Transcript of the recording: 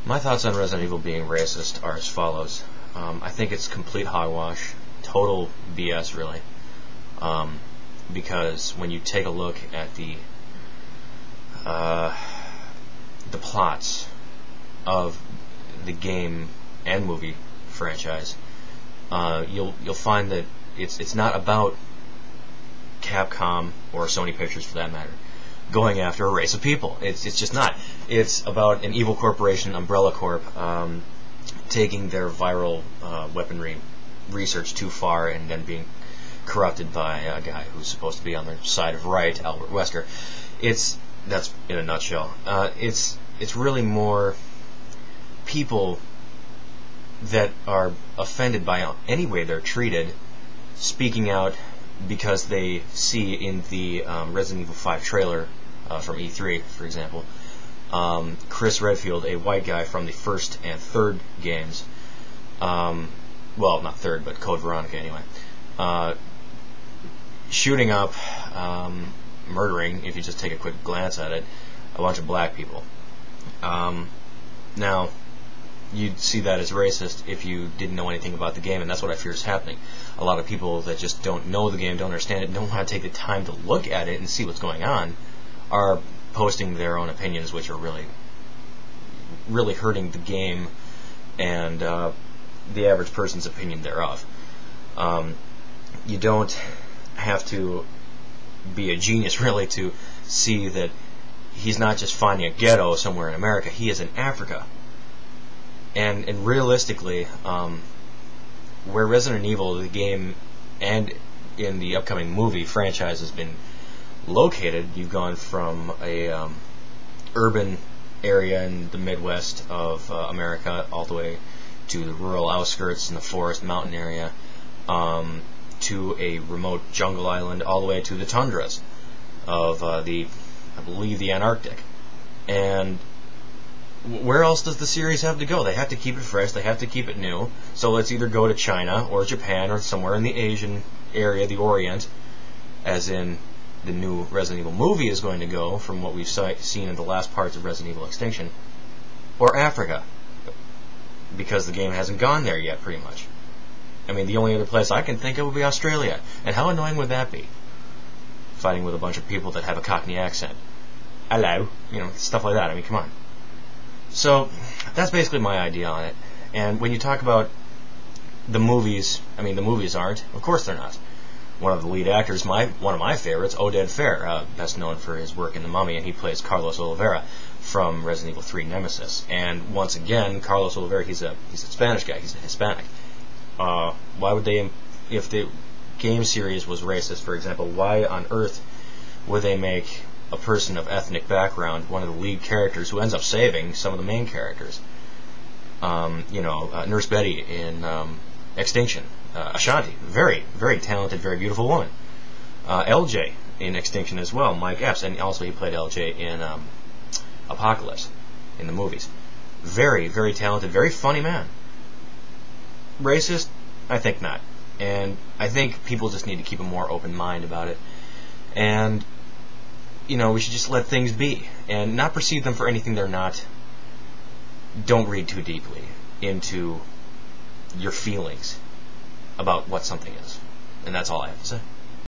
My thoughts on Resident Evil being racist are as follows. I think it's complete hogwash, total BS, really. Because when you take a look at the plots of the game and movie franchise, you'll find that it's not about Capcom or Sony Pictures, for that matter, going after a race of people. It's just not. It's about an evil corporation, Umbrella Corp, taking their viral weaponry research too far and then being corrupted by a guy who's supposed to be on their side of right, Albert Wesker. That's in a nutshell. It's really more people that are offended by any way they're treated, speaking out because they see in the Resident Evil 5 trailer from E3, for example, Chris Redfield, a white guy from the first and third games, well, not third, but Code Veronica anyway, shooting up, murdering, if you just take a quick glance at it, a bunch of black people. Now, you'd see that as racist if you didn't know anything about the game, and that's what I fear is happening. A lot of people that just don't know the game, don't understand it, don't want to take the time to look at it and see what's going on, are posting their own opinions, which are really, really hurting the game and the average person's opinion thereof. You don't have to be a genius, really, to see that he's not just finding a ghetto somewhere in America, he is in Africa. And realistically, where Resident Evil, the game, and in the upcoming movie franchise has been located, you've gone from a urban area in the Midwest of America all the way to the rural outskirts in the forest mountain area, to a remote jungle island, all the way to the tundras of I believe, the Antarctic. And where else does the series have to go? They have to keep it fresh, they have to keep it new, so let's either go to China or Japan or somewhere in the Asian area, the Orient, as in the new Resident Evil movie is going to go, from what we've seen in the last parts of Resident Evil Extinction, or Africa, because the game hasn't gone there yet, pretty much. I mean, the only other place I can think of would be Australia, and how annoying would that be? Fighting with a bunch of people that have a Cockney accent. Hello, stuff like that. I mean, come on. So, that's basically my idea on it. And when you talk about the movies, I mean, the movies aren't. Of course they're not. One of the lead actors, one of my favorites, Oded Fehr, best known for his work in The Mummy, and he plays Carlos Oliveira from Resident Evil 3 Nemesis. And once again, Carlos Oliveira, he's a Spanish guy, he's a Hispanic. Why would they, if the game series was racist, for example, why on earth would they make a person of ethnic background one of the lead characters who ends up saving some of the main characters? Nurse Betty in Extinction, Ashanti, very, very talented, very beautiful woman. LJ in Extinction as well, Mike Epps, and also he played LJ in Apocalypse in the movies. Very, very talented, very funny man. Racist? I think not. And I think people just need to keep a more open mind about it. And, we should just let things be and not perceive them for anything they're not. Don't read too deeply into your feelings about what something is. And that's all I have to say.